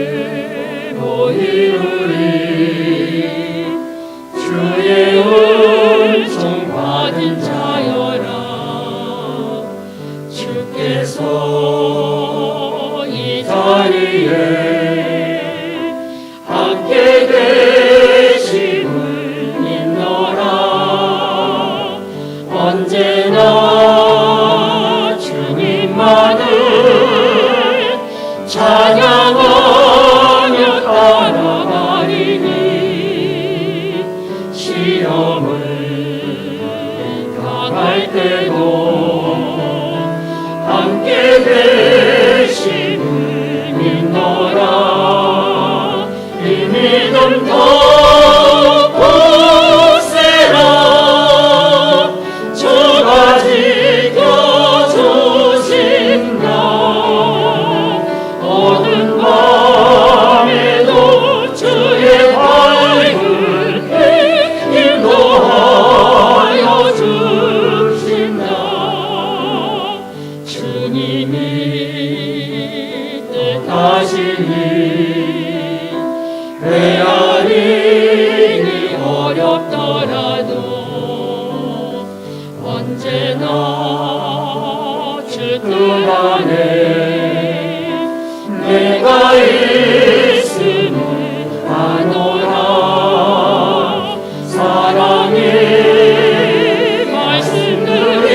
여기에 모인 우리 주의 은총 받은 자여라. 주께서 이 자리에 함께 계심을 믿노라. 언제나 주님만을 찬양하며 따라가리니 시험을 당할 때도 함께 계심을 믿노라. 이 믿음 더 굳세라. 주가 지켜주신다. 어두운 밤에도 주의 밝은 빛 인도하여 주신다. 주님이 뜻하시니 헤아리기 어렵더라도 언제나 주 뜻 안에 내가 있음을 아노라. 사랑의 말씀들이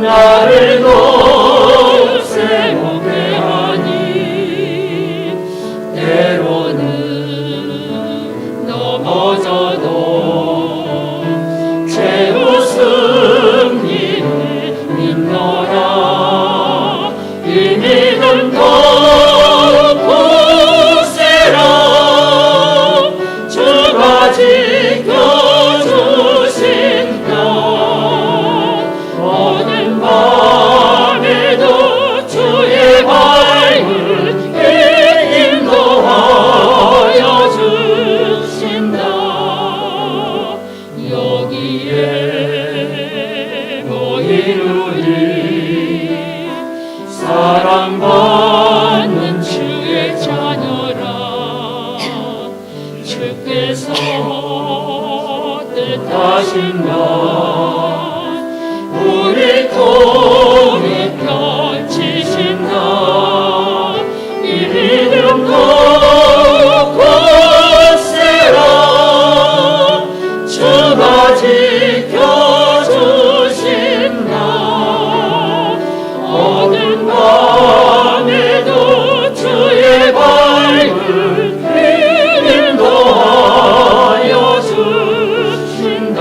나를 높세우게 하니 때로는 넘어져도 최후 승리를 믿노라. 이 믿음 더 굳세라. 주가 지켜주신다. 어두운 밤에도 주의 밝은 빛 인도하여 주신다. 여기에 모인 우리 사랑받는 주의 자녀라. 주께서 뜻하신 날 우리 통해 펼치신다. 이 믿음도 굳세라. 주가 지켜주신다. 어두운 밤에도 주의 밝은 빛 인도하여 주신다.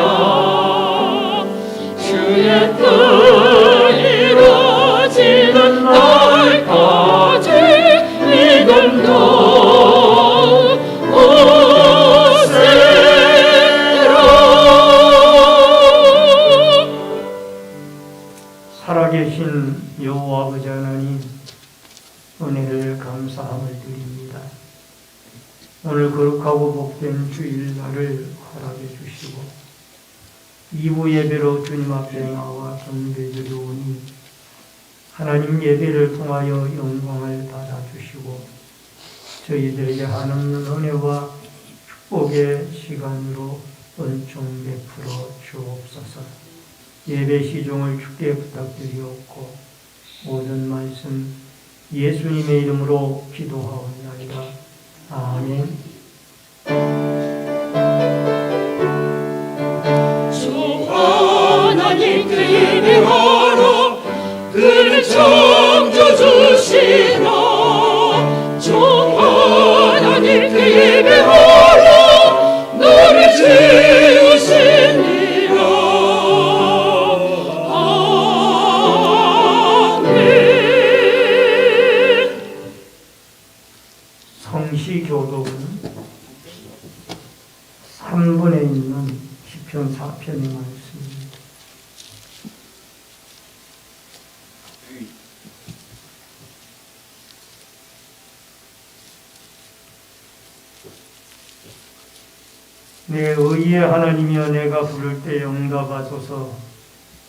주의 뜻 이루어지는 날까지 믿음도 굳세라. 살아계신 여호와 아버지 하나님, 은혜를 감사함을 드립니다. 오늘 거룩하고 복된 주일날을 허락해 주시고 2부 예배로 주님 앞에 나와 경배드리오니 하나님 예배를 통하여 영광을 받아주시고 저희들에게 한없는 은혜와 축복의 시간으로 은총 베풀어 주옵소서. 예배 시종을 주께 부탁드리옵고 모든 말씀 예수님의 이름으로 기도하옵나이다. 아멘. 주 하나님께 예배하라. 그를 창조주시나. 주 하나님께 예배하라. 너를 지으시니라. 아멘. 성시교독은 3분에 있는 시편 4편의 말씀입니다. 내 의의 하나님이여 내가 부를 때 응답하소서.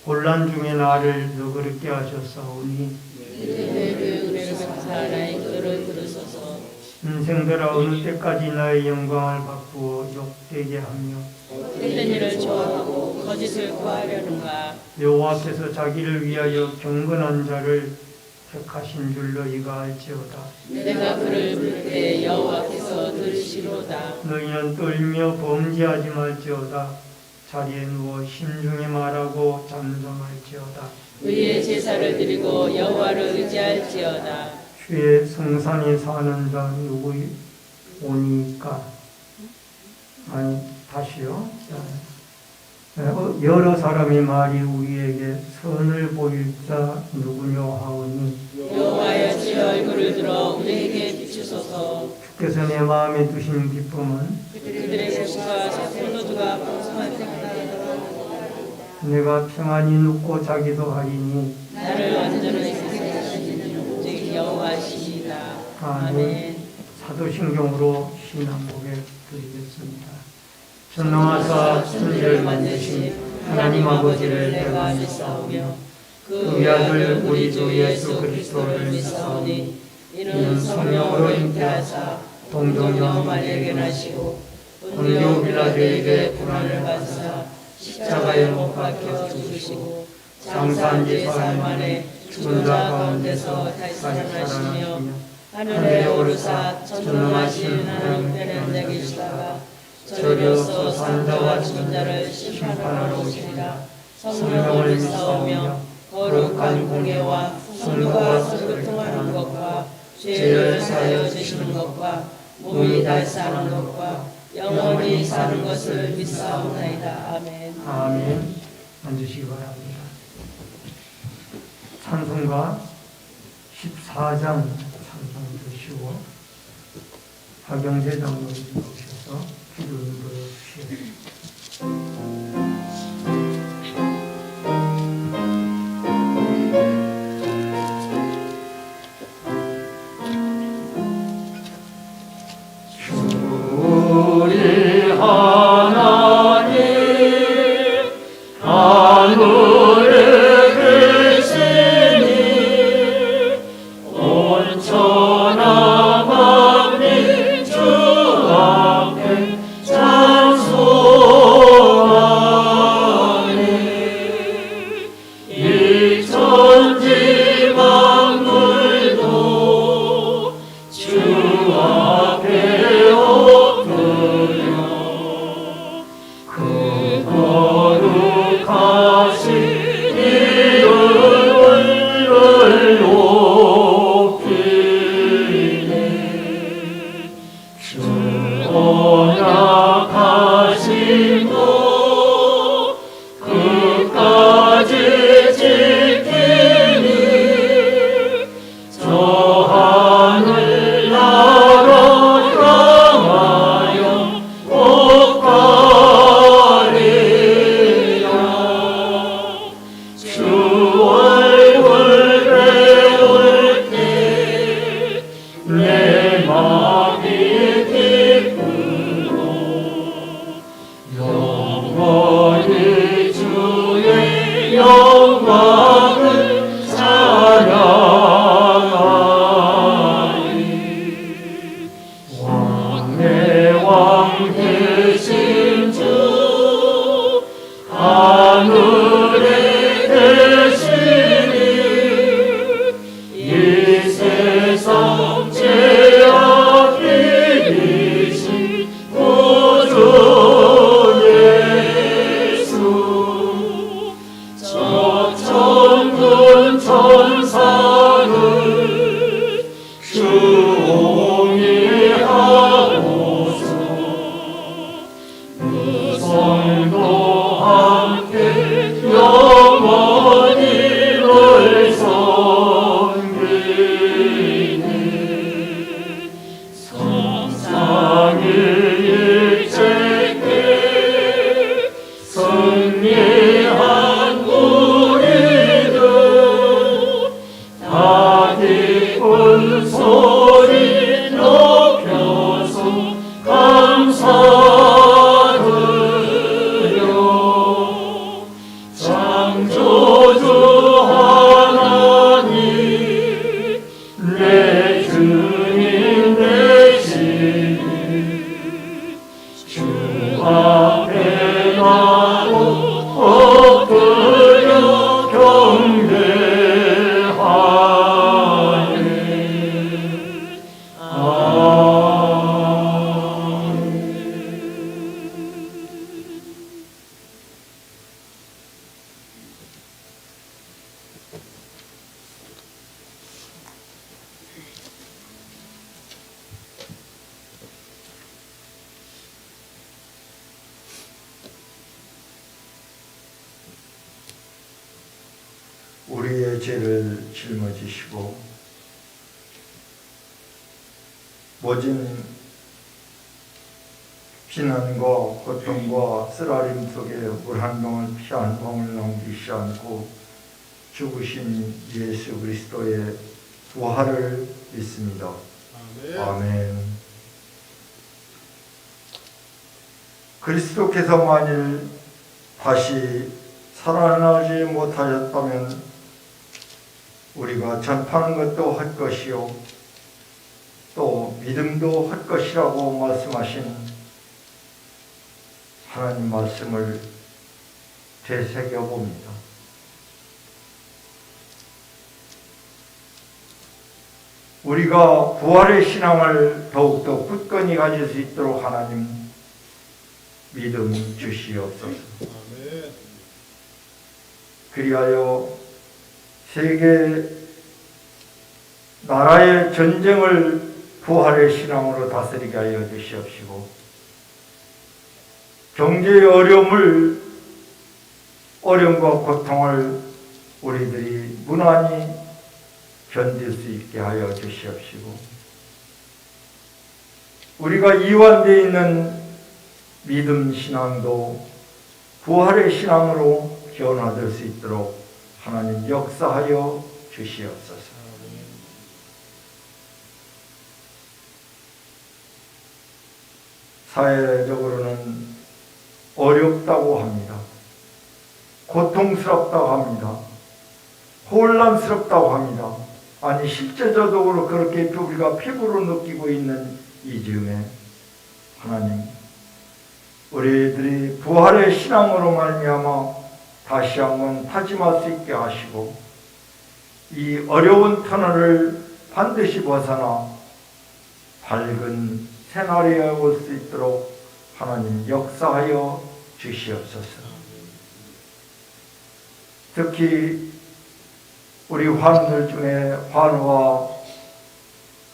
곤란 중에 나를 너그럽게 하셨사오니 은혜를 감사하나이 그를 들으소서. 인생들아 어느 때까지 나의 영광을 바꾸어 욕되게 하며 헛된 일을 좋아하고 거짓을 구하려는가. 여호와께서 자기를 위하여 경건한 자를 택하신 줄 너희가 알지어다. 내가 그를 부를 때 여호와께서 들으시로다. 너희는 떨며 범죄하지 말지어다. 자리에 누워 심중에 말하고 잠잠할지어다. 의의 제사를 드리고 여호와를 의지할지어다. 주의 성산에 사는 자 누구오니까. 아니 다시요. 여러 사람의 말이 우리에게 선을 보일 자 누구냐 하오니 여호와여 주의 얼굴을 들어 우리에게 비추소서. 주께서 내 마음에 두신 기쁨은 그들의 것과 선노도가 풍성할 때마다 내가 평안히 눕고 자기도 하리니 나를 완전히 생각하시는 오직 여호와시이다. 아멘. 사도신경으로 신앙고백 드리겠습니다. 전능하사 천지를 만드신 하나님 아버지를 내가 믿사오며 그 위아들 우리 주 예수 그리스도를 믿사오니 이는 성령으로 잉태하사 동정녀 마리아에게 나시고 본디오 빌라도에게 고난을 받으사 십자가에 못 박혀 죽으시고 장사한 지 사흘 만에 죽은 자 가운데서 다시 살아나시며 하늘에 오르사 전능하신 하나님 편에 앉아 계시다가 저리로서 산자와 죽은 자를 심판하러 오시리라. 성령을 믿사오며 거룩한 공예와 성도가 서로 통하는 것과 죄를 사하여 주시는 것과 몸이 다시 사는 것과 영원히 사는 것을 믿사옵나이다. 아멘. 아멘. 앉으시기 바랍니다. 찬송가 14장 찬송 드시고 박영재 장로님 오셔서 기도를 부르시오. 우리 하나님 하늘에 계시니 온 천하 만민 주 앞에 나고 엎드려 경배하네. 우리의 죄를 짊어지시고 모진 비난과 고통과 쓰라림 속에 물 한 병을 피 한 방울 남기시 않고 죽으신 예수 그리스도의 부활을 믿습니다. 아멘. 그리스도께서 만일 다시 살아나지 못하셨다면 우리가 전파하는 것도 할 것이요 또 믿음도 할 것이라고 말씀하신 하나님 말씀을 되새겨 봅니다. 우리가 부활의 신앙을 더욱더 굳건히 가질 수 있도록 하나님 믿음 주시옵소서. 그리하여 세계 나라의 전쟁을 부활의 신앙으로 다스리게 하여 주시옵시고 경제의 어려움과 고통을 우리들이 무난히 견딜 수 있게 하여 주시옵시고 우리가 이완되어 있는 믿음 신앙도 부활의 신앙으로 변화될 수 있도록 하나님 역사하여 주시옵소서. 사회적으로는 어렵다고 합니다. 고통스럽다고 합니다. 혼란스럽다고 합니다. 아니 실제적으로 그렇게 우리가 피부로 느끼고 있는 이 즈음에 하나님 우리들이 부활의 신앙으로 말미암아 다시 한번 다짐할 수 있게 하시고 이 어려운 터널을 반드시 벗어나 밝은 새날이 올 수 있도록 하나님 역사하여 주시옵소서. 특히 우리 환우들 중에 환우와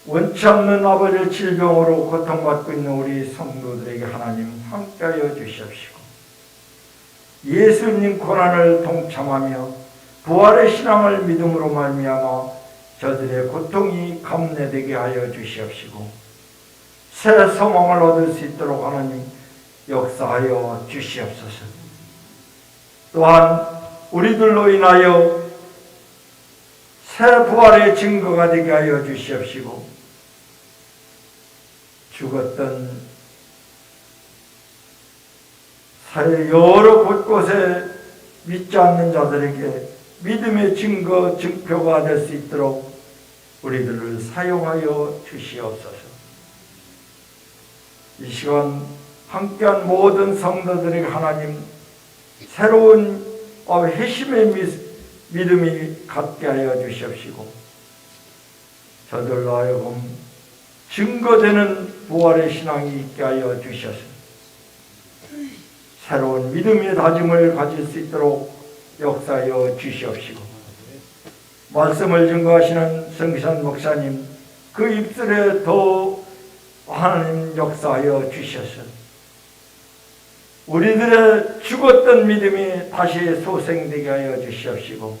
원치 않는 아버지의 질병으로 고통받고 있는 우리 성도들에게 하나님 함께하여 주시옵시고 예수님 고난을 동참하며 부활의 신앙을 믿음으로 말미암아 저들의 고통이 감내되게 하여 주시옵시고 새 소망을 얻을 수 있도록 하나님 역사하여 주시옵소서. 또한 우리들로 인하여 새 부활의 증거가 되게 하여 주시옵시고 죽었던 사회 여러 곳곳에 믿지 않는 자들에게 믿음의 증거, 증표가 될 수 있도록 우리들을 사용하여 주시옵소서. 이 시간 함께한 모든 성도들에게 하나님 새로운 회심의 믿음이 갖게 하여 주시옵시고 저들로 하여금 증거되는 부활의 신앙이 있게 하여 주셔서 새로운 믿음의 다짐을 가질 수 있도록 역사하여 주시옵시고 말씀을 증거하시는 성기산 목사님 그 입술에 더 하나님 역사하여 주셔서 우리들의 죽었던 믿음이 다시 소생되게 하여 주시옵시고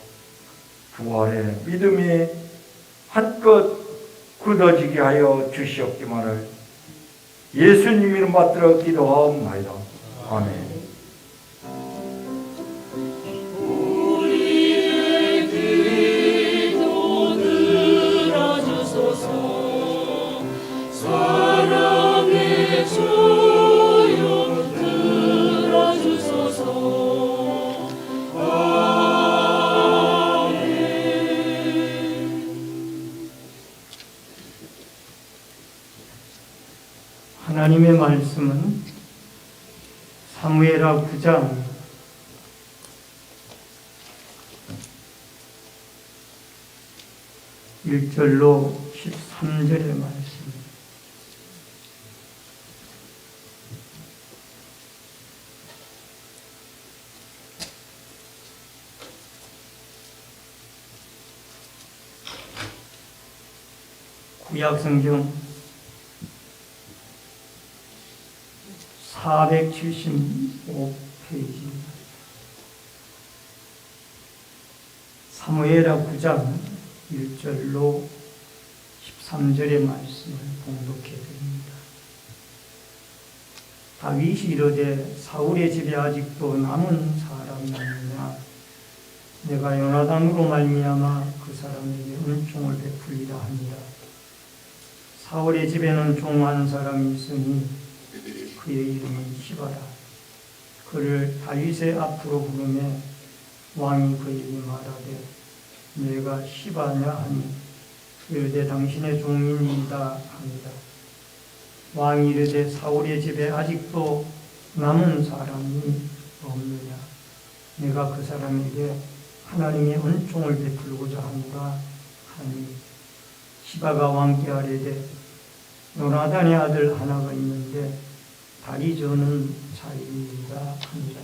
부활의 믿음이 한껏 굳어지게 하여 주시옵기만을 예수님 이름 받들어 기도하옵나이다. 아멘. 하나님의 말씀은 사무엘하 9장 1절로 13절의 말씀. 구약성경 475페이지 사무엘하 9장 1절로 13절의 말씀을 봉독해 드립니다. 다윗이 이르되 사울의 집에 아직도 남은 사람이 있느냐? 내가 요나단으로 말미암아 그 사람에게 은총을 베풀리라 합니다. 사울의 집에는 종 한 사람이 있으니 그의 이름은 시바라. 그를 다윗의 앞으로 부르매 왕이 그에게 말하되 내가 시바냐 하니 이르되 당신의 종인이다 합니다. 왕이 이르되 사울의 집에 아직도 남은 사람이 없느냐? 내가 그 사람에게 하나님의 은총을 베풀고자 하노라 하니 시바가 왕께 아뢰되 요나단의 아들 하나가 있는데 다리 저는 자리이다 합니다.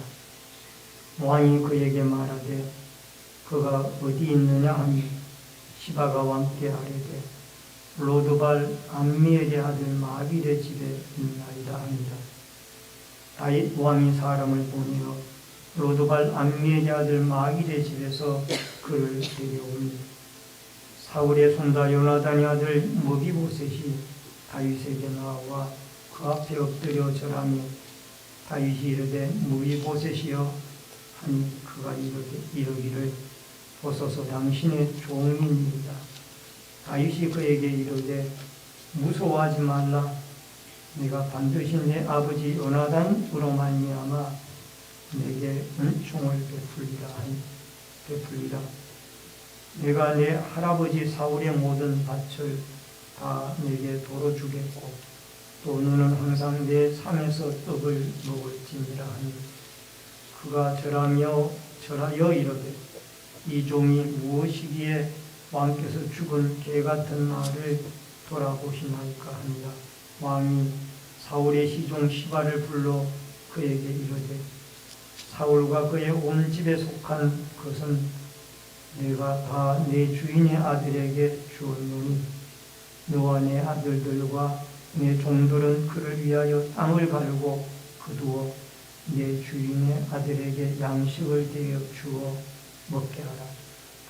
왕이 그에게 말하되 그가 어디 있느냐 하니 시바가 왕께 아뢰되 로드발 암미엘의 아들 마빌의 집에 있나이다 합니다. 다윗 왕이 사람을 보내어 로드발 암미엘의 아들 마빌의 집에서 그를 데려오니 사울의 손자 요나단의 아들 무비보셋이 다윗에게 나와 그 앞에 엎드려 절하며 다윗이 이르되 무비보셋이여 하니 그가 이르기를 보소서 당신의 종인이다. 다윗이 그에게 이르되 무서워하지 말라. 내가 반드시 내 아버지 요나단으로 말미암아 내게 은총을 베풀리라. 내가 내 할아버지 사울의 모든 밭을 다 내게 도로 주겠고 또 너는 항상 내 삶에서 떡을 먹을지니라 하니 그가 절하여 이르되 이 종이 무엇이기에 왕께서 죽은 개 같은 나를 돌아보시나이까 하니라. 왕이 사울의 시종 시바를 불러 그에게 이르되 사울과 그의 온 집에 속한 것은 내가 다 내 주인의 아들에게 주었노니 너와 내 아들들과 내 종들은 그를 위하여 땅을 가르고 거두어 내 주인의 아들에게 양식을 대여 주어 먹게 하라.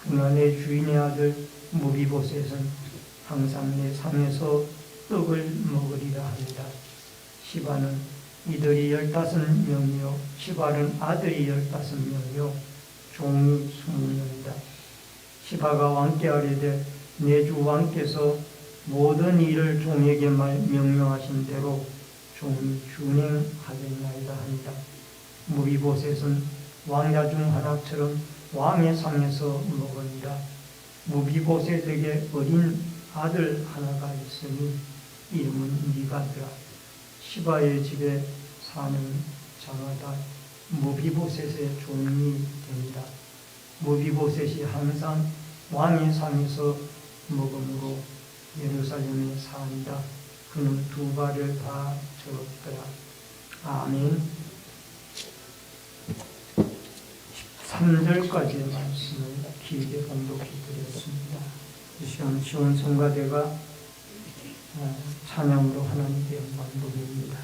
그러나 내 주인의 아들 무비보셋은 항상 내 상에서 떡을 먹으리라 합니다. 시바는 이들이 15명이요 시바는 아들이 15명이요 종이 20명이다. 시바가 왕께 아뢰되 내 주 왕께서 모든 일을 종에게 명령하신 대로 종이 준행하겠나이다 합니다. 무비보셋은 왕자 중 하나처럼 왕의 상에서 먹으니라. 무비보셋에게 어린 아들 하나가 있으니 이름은 미가더라. 시바의 집에 사는 자마다 무비보셋의 종이 됩니다. 무비보셋이 항상 왕의 상에서 먹음으로 예루살렘에 사니라. 그는 두 발을 다 절었더라. 아멘. 13절까지의 말씀을 길게 봉독해 드렸습니다. 이 시간 시온 성가대가 찬양으로 하나님께 영광 돌립니다.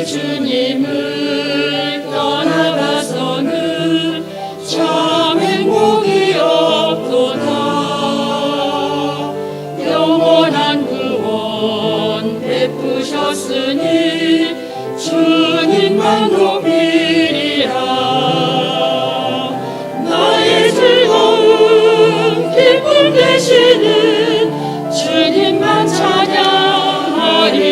주님을 떠나가서는 참 행복이 없도다. 영원한 구원 베푸셨으니 주님만 높이리라. 나의 즐거움 기쁨 되시는 주님만 찬양하리.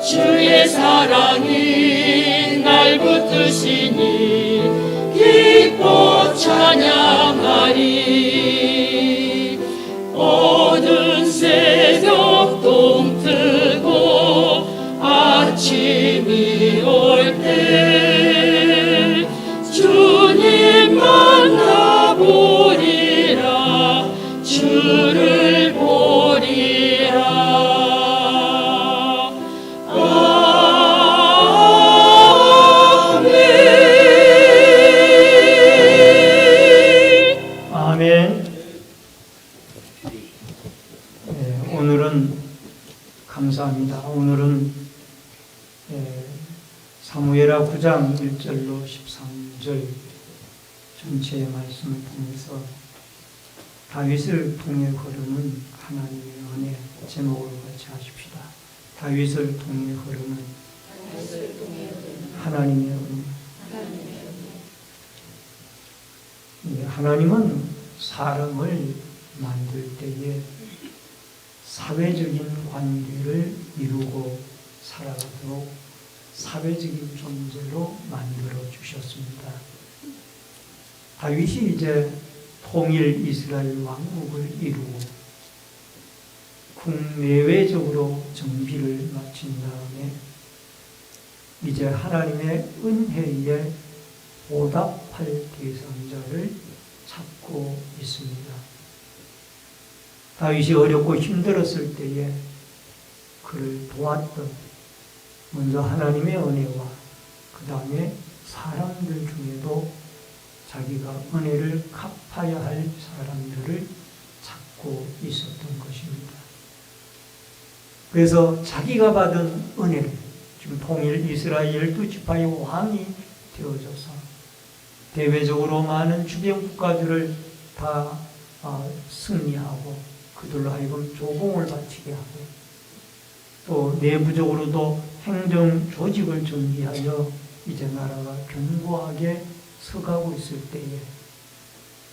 주의 사랑이 날 붙드시니 기뻐 찬양하리. 어두운 새벽 동트고 아침이 올 때 주님 만나보리라. 주를 보리라. 아멘. 오늘은 감사합니다. 오늘은 사무엘하 9장 1절로 13절 전체의 말씀을 통해서 다윗을 통해 흐르는 하나님의 은혜 제목으로 같이 하십시다. 다윗을 통해 흐르는 하나님의 은혜. 하나님은 사람을 만들 때에 사회적인 관계를 이루고 살아가도록 사회적인 존재로 만들어 주셨습니다. 다윗이 이제 통일 이스라엘 왕국을 이루고 국내외적으로 정비를 마친 다음에 이제 하나님의 은혜에 보답할 대상자를 찾고 있습니다. 다윗이 어렵고 힘들었을 때에 그를 도왔던 먼저 하나님의 은혜와 그 다음에 사람들 중에도 자기가 은혜를 갚아야 할 사람들을 찾고 있었던 것입니다. 그래서 자기가 받은 은혜를 지금 통일 이스라엘 12지파의 왕이 되어져서 대외적으로 많은 주변 국가들을 다 승리하고 그들로 하여금 조공을 바치게 하고 또 내부적으로도 행정 조직을 정비하여 이제 나라가 견고하게 서가고 있을 때에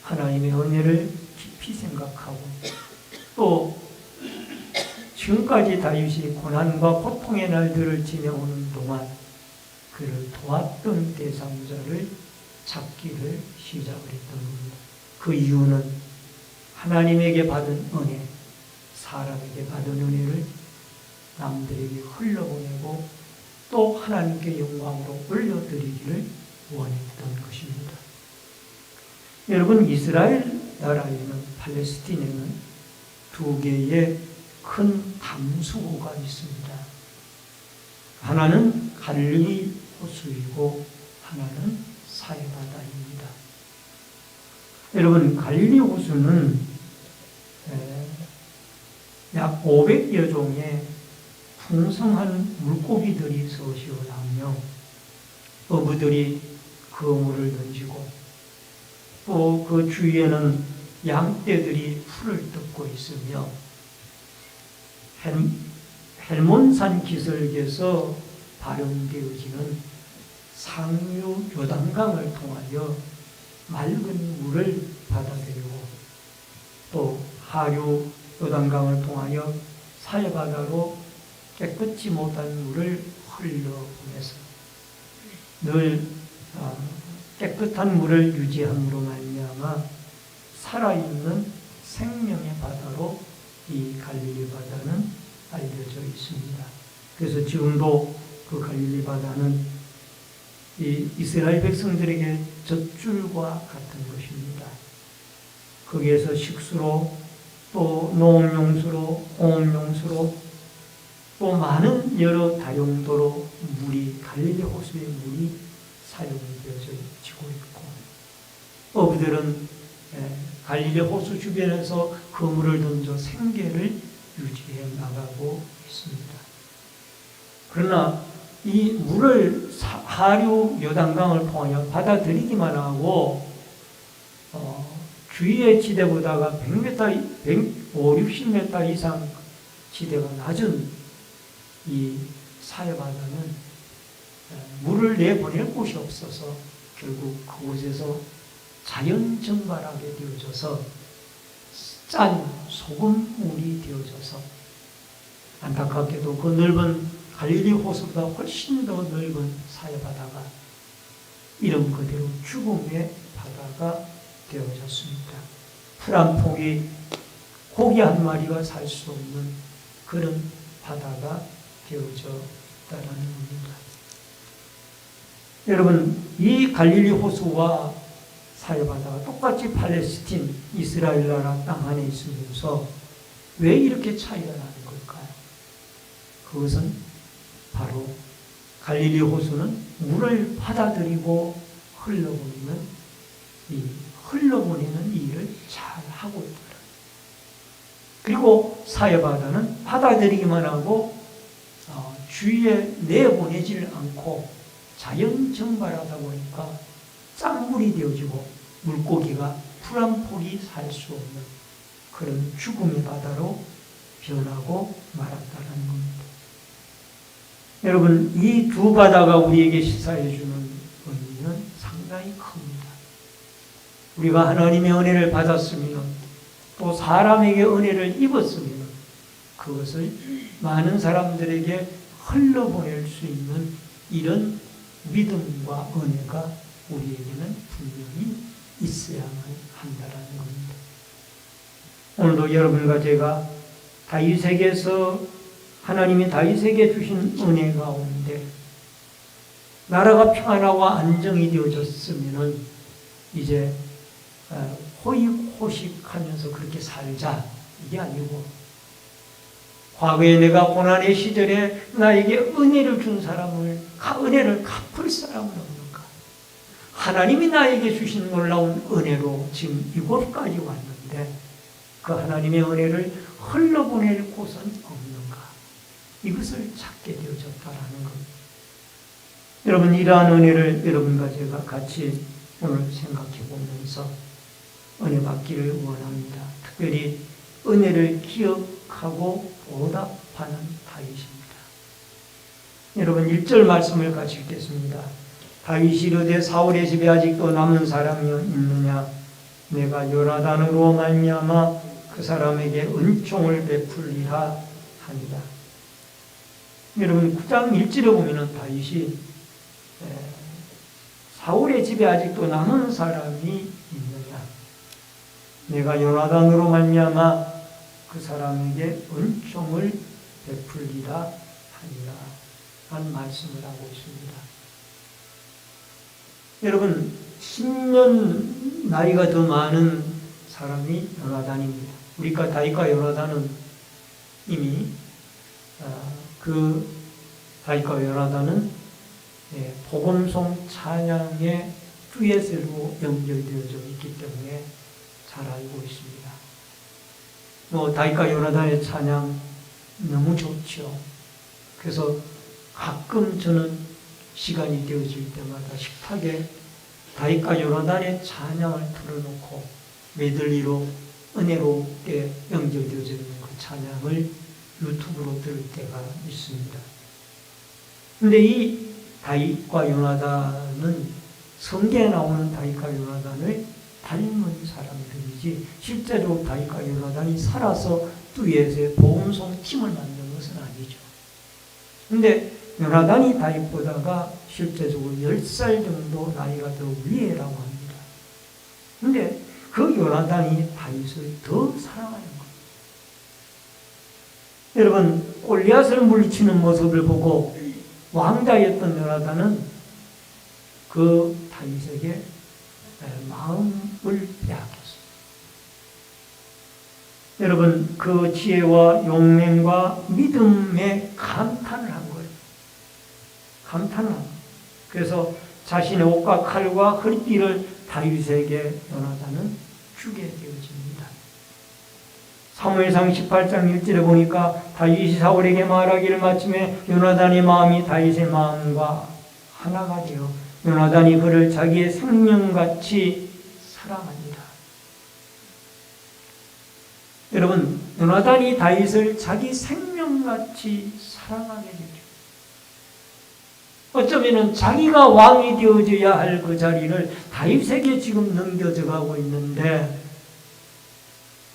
하나님의 은혜를 깊이 생각하고 또 지금까지 다윗이 고난과 고통의 날들을 지내오는 동안 그를 도왔던 대상자를 찾기를 시작을 했던 겁니다. 그 이유는 하나님에게 받은 은혜, 사람에게 받은 은혜를 남들에게 흘려보내고 또 하나님께 영광으로 올려드리기를 원했던 것입니다. 여러분, 이스라엘 나라에는, 팔레스틴에는 두 개의 큰 담수호가 있습니다. 하나는 갈릴리 호수이고 하나는 사해바다입니다. 여러분, 갈릴리 호수는 약 500여 종의 풍성한 물고기들이 서식하며 어부들이 그 물을 던지고 또 그 주위에는 양떼들이 풀을 뜯고 있으며 헬몬산 기슭에서 발현되어지는 상류 요단강을 통하여 맑은 물을 받아들이고 또 하류 요단강을 통하여 사해바다로 깨끗이 못한 물을 흘려보내서 늘 깨끗한 물을 유지함으로 말미암아 살아있는 생명의 바다로 이 갈릴리 바다는 알려져 있습니다. 그래서 지금도 그 갈릴리 바다는 이 이스라엘 백성들에게 젖줄과 같은 것입니다. 거기에서 식수로 또 농업용수로 공업용수로 또 많은 여러 다용도로 물이 갈릴리 호수의 물이 사용되어지고 있고 어부들은 갈릴리 호수 주변에서 그물을 던져 생계를 유지해 나가고 있습니다. 그러나 이 물을 하류 요단강을 통하여 받아들이기만 하고 주위의 지대보다가 100m, 150, 60m 이상 지대가 낮은 이 사해바다는 물을 내보낼 곳이 없어서 결국 그곳에서 자연 증발하게 되어져서 짠 소금물이 되어져서 안타깝게도 그 넓은 갈릴리 호수보다 훨씬 더 넓은 사해바다가 이름 그대로 죽음의 바다가 되어졌습니다. 풀 한 폭이 고기 한 마리가 살 수 없는 그런 바다가 되어졌다는 겁니다. 여러분, 이 갈릴리 호수와 사해바다가 똑같이 팔레스틴, 이스라엘 나라 땅 안에 있으면서 왜 이렇게 차이가 나는 걸까요? 그것은 바로 갈릴리 호수는 물을 받아들이고 흘러보내는 일을 잘 하고 있다. 그리고 사해바다는 받아들이기만 하고 주위에 내보내지를 않고 자연 증발하다 보니까 짠물이 되어지고 물고기가 풀 한 폭이 살 수 없는 그런 죽음의 바다로 변하고 말았다는 겁니다. 여러분, 이 두 바다가 우리에게 시사해 주는 의미는 상당히 큽니다. 우리가 하나님의 은혜를 받았으면 또 사람에게 은혜를 입었으면 그것을 많은 사람들에게 흘러보낼 수 있는 이런 믿음과 은혜가 우리에게는 분명히 있어야만 한다는 겁니다. 오늘도 여러분과 제가 다윗에게서 하나님이 다윗에게 주신 은혜 가운데 나라가 평안하고 안정이 되어졌으면 이제 호의호식하면서 그렇게 살자 이게 아니고 과거에 내가 고난의 시절에 나에게 은혜를 준 사람을 은혜를 갚을 사람은 없는가? 하나님이 나에게 주신 놀라운 은혜로 지금 이곳까지 왔는데 그 하나님의 은혜를 흘러보낼 곳은 없는가? 이것을 찾게 되어졌다라는 겁니다. 여러분, 이러한 은혜를 여러분과 제가 같이 오늘 생각해 보면서 은혜 받기를 원합니다. 특별히 은혜를 기억하고 보답하는 다윗입니다. 여러분, 1절 말씀을 같이 읽겠습니다. 다윗이 이르되 사울의 집에 아직도 남은 사람이 있느냐? 내가 요나단으로 말미암아 그 사람에게 은총을 베풀리라 하니라. 여러분, 9장 1절에 보면 다윗이 사울의 집에 아직도 남은 사람이 있느냐? 내가 요나단으로 말미암아 그 사람에게 은총을 베풀리라 하니라 한 말씀을 하고 있습니다. 여러분, 10년 나이가 더 많은 사람이 요나단입니다. 우리가 다윗과 요나단은 이미 그 다윗과 요나단은 복음송 찬양의 듀엣으로 연결되어져 있기 때문에 잘 알고 있습니다. 다윗과 요나단의 찬양 너무 좋죠. 그래서 가끔 저는 시간이 되어질 때마다 식탁에 다윗과 요나단의 찬양을 틀어놓고 메들리로 은혜롭게 연결되어져 있는 그 찬양을 유튜브로 들을 때가 있습니다. 근데 이 다윗과 요나단은 성경에 나오는 다윗과 요나단을 닮은 사람들이지 실제로 다윗과 요나단이 살아서 듀엣의 복음송 팀을 만든 것은 아니죠. 근데 요나단이 다윗보다가 실제적으로 10살 정도 나이가 더 위에라고 합니다. 근데 그 요나단이 다윗을 더 사랑하는 거예요. 여러분, 골리앗을 물리치는 모습을 보고 왕자였던 요나단은 그 다윗에게 마음을 빼앗겼어요. 여러분, 그 지혜와 용맹과 믿음에 감탄을 한 거예요. 감탄을 한 거예요. 그래서 자신의 옷과 칼과 허리띠를 다윗에게 요나단은 주게 되어집니다. 사무엘상 18장 1절에 보니까 다윗이 사울에게 말하기를 마침에 요나단의 마음이 다윗의 마음과 하나가 되어 요나단이 그를 자기의 생명같이 사랑합니다. 여러분, 요나단이 다윗을 자기 생명같이 사랑하게 되죠. 어쩌면 자기가 왕이 되어져야 할 그 자리를 다윗에게 지금 넘겨져 가고 있는데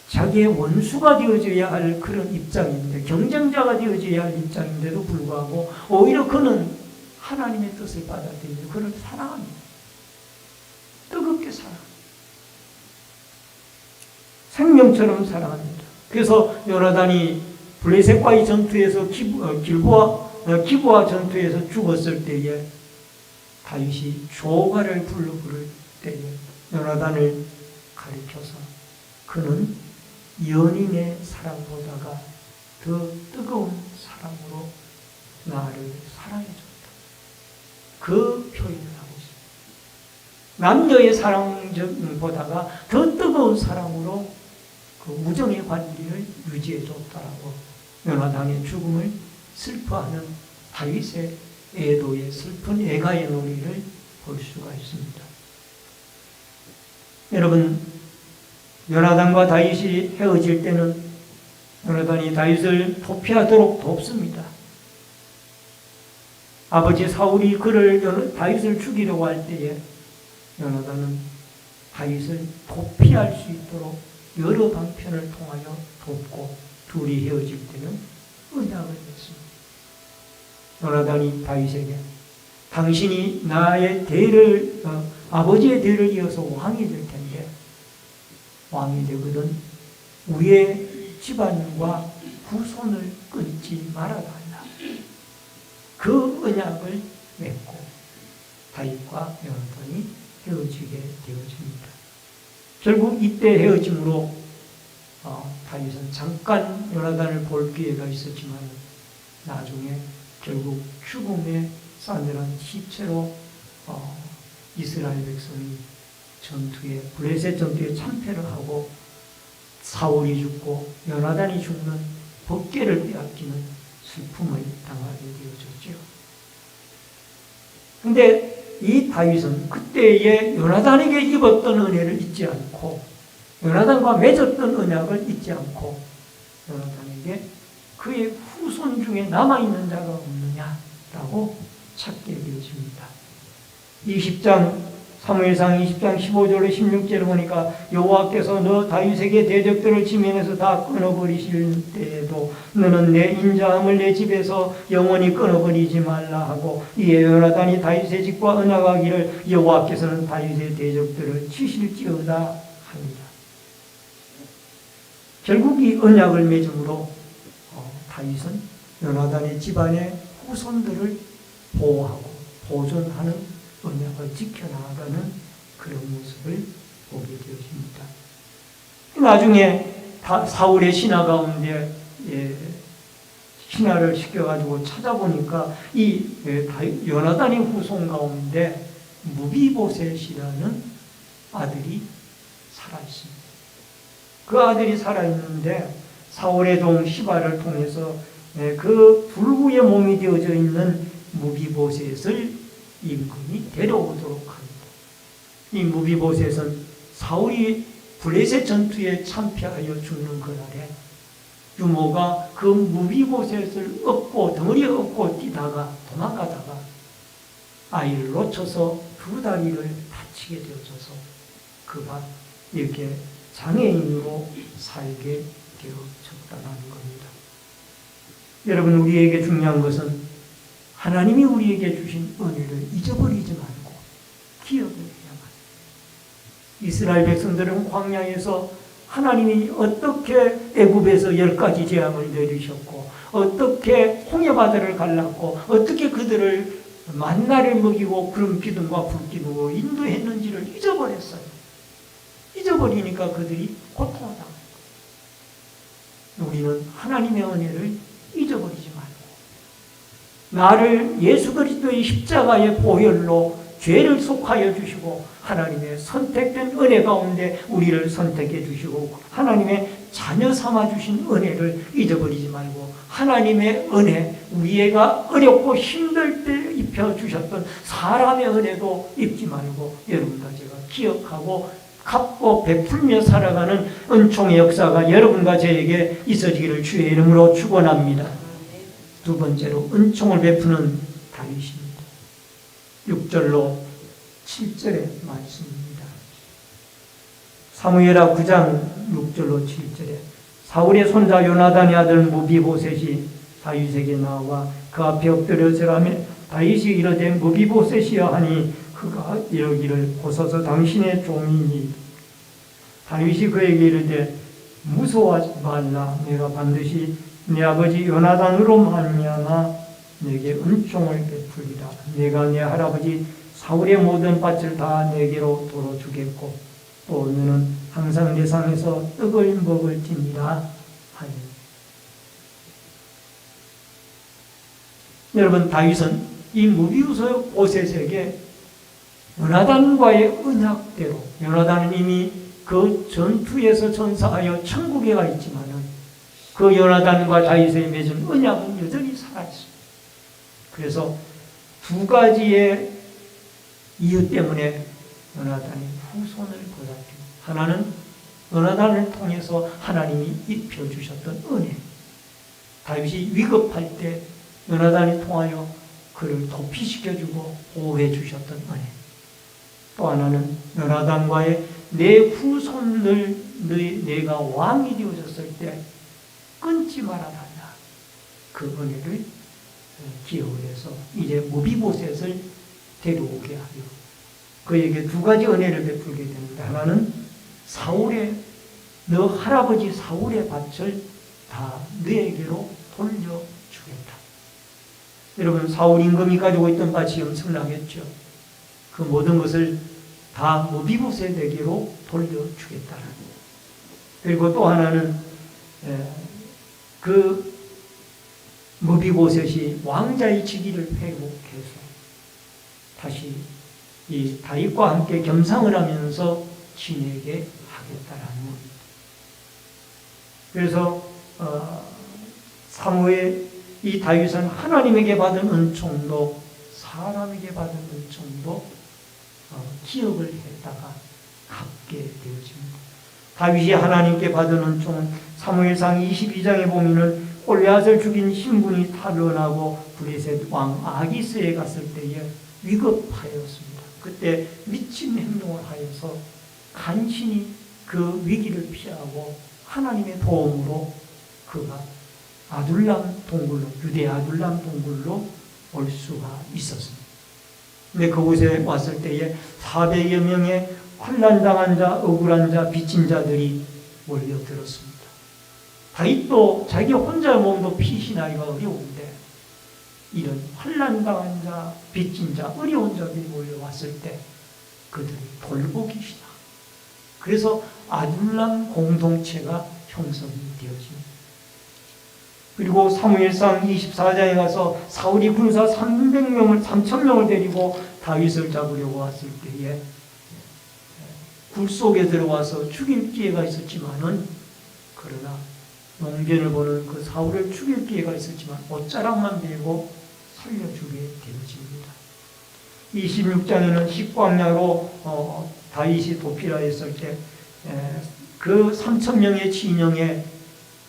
자기의 원수가 되어져야 할 그런 입장인데, 경쟁자가 되어져야 할 입장인데도 불구하고 오히려 그는 하나님의 뜻을 받아들이고 그를 사랑합니다. 뜨겁게 사랑합니다. 생명처럼 사랑합니다. 그래서 요나단이 블레셋과의 전투에서 기부와 전투에서 죽었을 때에 다윗이 조가를 불러 부를 때에 요나단을 가리켜서 그는 연인의 사랑보다가 더 뜨거운 사랑으로 나를 사랑해줬다. 그 표현을 하고 있습니다. 남녀의 사랑보다가 더 뜨거운 사랑으로 그 무정의 관계를 유지해줬다라고 요나단의 죽음을 슬퍼하는 다윗의 애도의 슬픈 애가의 놀이를 볼 수가 있습니다. 여러분, 요나단과 다윗이 헤어질 때는 요나단이 다윗을 도피하도록 돕습니다. 아버지 사울이 다윗을 죽이려고 할 때에 요나단은 다윗을 도피할 수 있도록 여러 방편을 통하여 돕고 둘이 헤어질 때는 언약을 맺습니다. 요나단이 다윗에게 당신이 나의 아버지의 대를 이어서 왕이 될 텐데 왕이 되거든 우리의 집안과 후손을 끊지 말아달라. 그 언약을 맺고 다윗과 요나단이 헤어지게 되어집니다. 결국 이때 헤어짐으로 다윗은 잠깐 요나단을 볼 기회가 있었지만 나중에 결국 죽음의 싸늘한 시체로 이스라엘 백성이 블레셋 전투에 참패를 하고 사울이 죽고 요나단이 죽는 법궤를 빼앗기는 슬픔을 당하게 되어졌죠. 그런데 이 다윗은 그때의 요나단에게 입었던 은혜를 잊지 않고 요나단과 맺었던 언약을 잊지 않고 요나단에게 그의 후손 중에 남아있는 자가 없느냐라고 찾게 되어집니다. 사무엘상 20장 15절로 16절을 보니까 여호와께서 너 다윗에게 대적들을 지면에서 다 끊어버리실 때에도 너는 내 인자함을 내 집에서 영원히 끊어버리지 말라 하고 이에 요나단이 다윗의 집과 언약하기를 여호와께서는 다윗의 대적들을 치실지어다 합니다. 결국 이 언약을 맺음으로 다윗은 요나단의 집안의 후손들을 보호하고 보존하는 언약을 지켜나가는 그런 모습을 보게 되어집니다. 나중에 사울의 신하 가운데 신하를 시켜가지고 찾아보니까 이 요나단의 후손 가운데 무비보셋이라는 아들이 살아있습니다. 그 아들이 살아있는데 사울의 종 시바를 통해서 그 불구의 몸이 되어져 있는 무비보셋을 임금이 데려오도록 합니다. 이 무비보셋은 사울이 블레셋 전투에 참패하여 죽는 그날에 유모가 그 무비보셋을 덩어리에 업고 도망가다가 아이를 놓쳐서 두 다리를 다치게 되어져서 그가 이렇게 장애인으로 살게 되어졌다는 겁니다. 여러분, 우리에게 중요한 것은 하나님이 우리에게 주신 은혜를 잊어버리지 말고 기억을 해야만 합니다. 이스라엘 백성들은 광야에서 하나님이 어떻게 애굽에서 10가지 재앙을 내리셨고 어떻게 홍해바다를 갈랐고 어떻게 그들을 만나를 먹이고 구름 기둥과 불 기둥으로 인도했는지를 잊어버렸어요. 잊어버리니까 그들이 고통을 당합니다. 우리는 하나님의 은혜를 잊어버리지 말고 나를 예수 그리스도의 십자가의 보혈로 죄를 속하여 주시고 하나님의 선택된 은혜 가운데 우리를 선택해 주시고 하나님의 자녀 삼아 주신 은혜를 잊어버리지 말고 하나님의 은혜, 우리가 어렵고 힘들 때 입혀 주셨던 사람의 은혜도 잊지 말고 여러분과 제가 기억하고 갚고 베풀며 살아가는 은총의 역사가 여러분과 저에게 있어지기를 주의 이름으로 축원합니다. 두 번째로 은총을 베푸는 다윗입니다. 6절로 7절의 말씀입니다. 사무엘하 9장 6절로 7절에 사울의 손자 요나단의 아들 무비보셋이 다윗에게 나와 그 앞에 엎드려 절하며 다윗이 이르되 무비보셋이여 하니 그가 이르기를 보소서 당신의 종이니 다윗이 그에게 이르되 무서워하지 말라 내가 반드시 내 아버지 요나단으로 말미암아 내게 은총을 베풀리라 내가 내 할아버지 사울의 모든 밭을 다 내게로 도로 주겠고 또 너는 항상 내 상에서 떡을 먹을지니라 하니. 여러분 다윗은 이 무비보셋에게 요나단과의 언약대로 요나단은 이미 그 전투에서 전사하여 천국에 가 있지만은 그 요나단과 다윗의 맺은 언약은 여전히 살아있습니다. 그래서 두 가지의 이유 때문에 요나단이 후손을 보살피고 하나는 요나단을 통해서 하나님이 입혀주셨던 은혜 다윗이 위급할 때 요나단이 통하여 그를 도피시켜주고 보호해주셨던 은혜 또 하나는 요나단과의 내 후손을 내가 왕이 되어졌을 때 끊지 말아달라 그 은혜를 기억을 해서 이제 무비보셋을 데려오게 하여 그에게 두 가지 은혜를 베풀게 됩니다. 하나는 너 할아버지 사울의 밭을 다 너에게로 돌려주겠다. 여러분 사울 임금이 가지고 있던 밭이 엄청나겠죠. 그 모든 것을 다 무비보셋에게로 돌려주겠다라는. 그리고 또 하나는 그 무비보셋이 왕자의 직위를 회복해서 다시 이 다윗과 함께 겸상을 하면서 지내게 하겠다라는 겁니다. 그래서 사무엘 이 다윗은 하나님에게 받은 은총도 사람에게 받은 은총도 기억을 했다가 갚게 되어집니다. 다윗이 하나님께 받은 은총은 사무엘상 22장에 보면은 골리앗을 죽인 신분이 탄원하고 블레셋 왕 아기스에 갔을 때에 위급하였습니다. 그때 미친 행동을 하여서 간신히 그 위기를 피하고 하나님의 도움으로 그가 아둘람 동굴로 유대 아둘람 동굴로 올 수가 있었습니다. 근데 그곳에 왔을 때에 400여 명의 환난당한 자, 억울한 자, 빚진 자들이 몰려들었습니다. 다윗도 자기 혼자 몸도 피신하기가 어려운데 이런 환난당한 자, 빚진 자, 어려운 자들이 몰려왔을 때 그들이 돌보기 시작. 그래서 아둘람 공동체가 형성이 되어집니다. 그리고 사무엘상 24장에 가서 사울이 군사 3,000명을 데리고 다윗을 잡으려고 왔을 때에 굴 속에 들어와서 죽일 기회가 있었지만은 그러나 용변을 보는 그 사울을 죽일 기회가 있었지만 옷자락만 베고 살려주게 되어집니다. 26장에는 식광야로 다윗이 도피하였을 때 그 3,000명의 진영에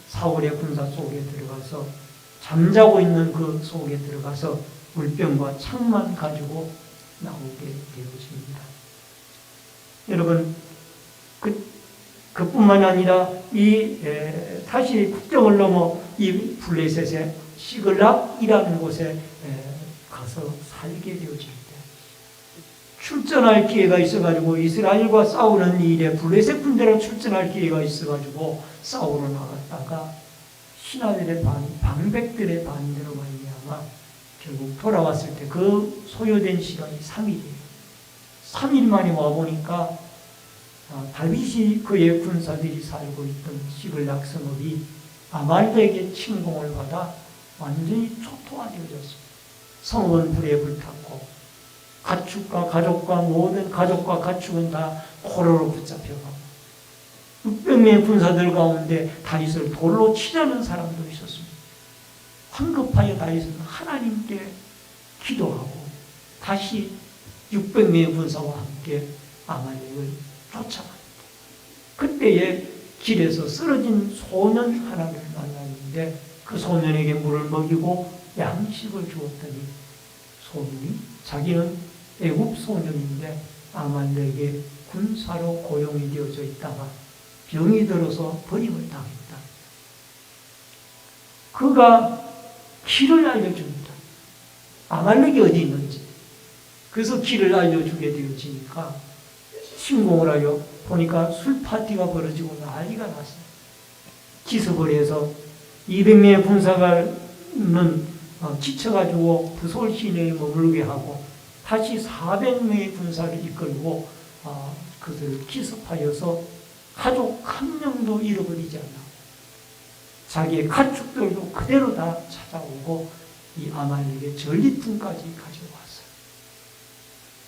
사울의 군사 속에 들어가서 잠자고 있는 그 속에 들어가서 물병과 창만 가지고 나오게 되어집니다. 여러분 그뿐만이 아니라 다시 국경을 넘어 이 블레셋의 시글락이라는 곳에 가서 살게 되어질 때 출전할 기회가 있어가지고 이스라엘과 싸우는 일에 블레셋 군대로 출전할 기회가 있어가지고 싸우러 나갔다가 신하들의 방백들의 반대로 말미암아 결국 돌아왔을 때 그 소요된 시간이 3일이에요. 3일 만에 와보니까 다윗이 그의 군사들이 살고 있던 시글락 성읍이 아말렉의 침공을 받아 완전히 초토화되어졌습니다. 성읍은 불에 불탔고 가축과 가족과 모든 가족과 가축은 다 포로로 붙잡혀가고 600명의 군사들 가운데 다윗을 돌로 치려는 사람도 있었습니다. 황급하여 다윗은 하나님께 기도하고 다시 600명의 군사와 함께 아말렉을 쫓아갑니다. 그때에 길에서 쓰러진 소년 하나를 만났는데 그 소년에게 물을 먹이고 양식을 주었더니 소년이 자기는 애굽 소년인데 아말렉의 군사로 고용이 되어져 있다가 병이 들어서 버림을 당했다. 그가 길을 알려줍니다. 아말렉이 어디 있는지. 그래서 길을 알려주게 되어지니까 신공을 하여 보니까 술 파티가 벌어지고 난리가 났어요. 기습을 해서 200명의 군사가는 지쳐가지고 부솔 시내에 머물게 하고 다시 400명의 군사를 이끌고 그들을 기습하여서 가족 한 명도 잃어버리지 않아 자기의 가축들도 그대로 다 찾아오고 이 아말렉의 전리품까지 가져왔어요.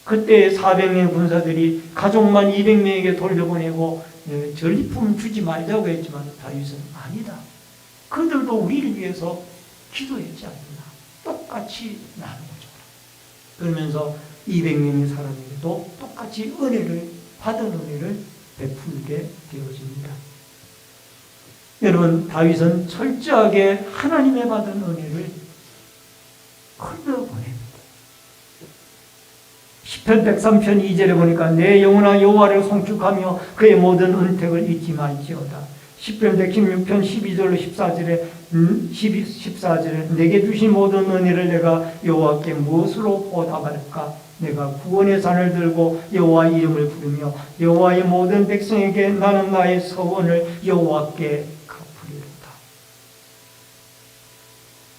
그때 400명의 군사들이 가족만 200명에게 돌려보내고 전리품 주지 말자고 했지만 다윗은 아니다. 그들도 우리를 위해서 기도했지 않느냐. 똑같이 나누어줘라. 그러면서 200명의 사람에게도 똑같이 은혜를 받은 은혜를 베풀게 되어집니다. 여러분, 다윗은 철저하게 하나님의 받은 은혜를 흘려보냅니다. 시편 103편 2절에 보니까 내 영혼아 여호와를 송축하며 그의 모든 은택을 잊지 말지어다. 시편 116편 12절로 14절에 내게 주신 모든 은혜를 내가 여호와께 무엇으로 보답할까? 내가 구원의 잔을 들고 여호와 이름을 부르며 여호와의 모든 백성에게 나는 나의 서원을 여호와께 갚으리로다.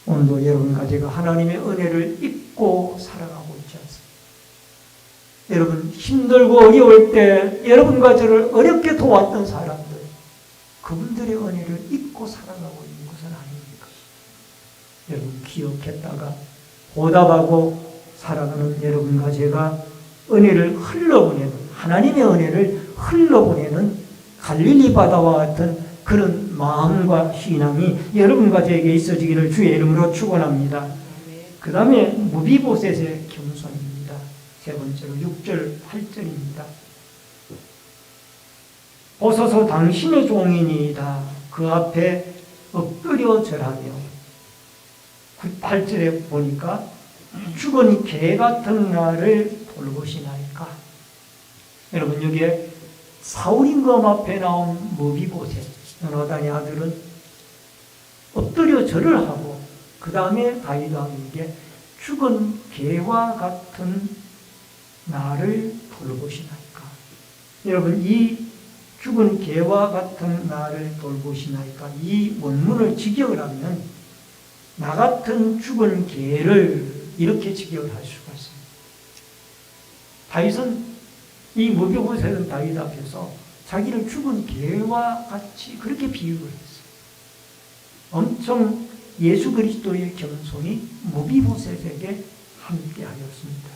오늘도 여러분과 제가 하나님의 은혜를 잊고 살아가고 있지 않습니까? 여러분 힘들고 어려울 때 여러분과 저를 어렵게 도왔던 사람들 그분들의 은혜를 잊고 살아가고 있는 것은 아닙니까? 여러분 기억했다가 보답하고 살아가는 여러분과 제가 은혜를 흘러보내는 하나님의 은혜를 흘러보내는 갈릴리 바다와 같은 그런 마음과 신앙이 여러분과 저에게 있어지기를 주의 이름으로 축원합니다. 그 다음에 무비보셋의 겸손입니다. 세 번째로 6절 8절입니다. 보소서 당신의 종이니이다. 그 앞에 엎드려 절하며 8절에 보니까 죽은 개 같은 나를 돌보시나이까. 여러분 여기에 사울임금 앞에 나온 무비보셋 요나단의 아들은 엎드려 절을 하고 그 다음에 다윗 왕에게 죽은 개와 같은 나를 돌보시나이까. 여러분 이 죽은 개와 같은 나를 돌보시나이까 이 원문을 직역을 하면 나 같은 죽은 개를 이렇게 직역을 할 수가 있습니다. 다윗은 이 무비보셋은 다윗 앞에서 자기를 죽은 개와 같이 그렇게 비유를 했어요. 엄청 예수 그리스도의 겸손이 무비보셋에게 함께하였습니다.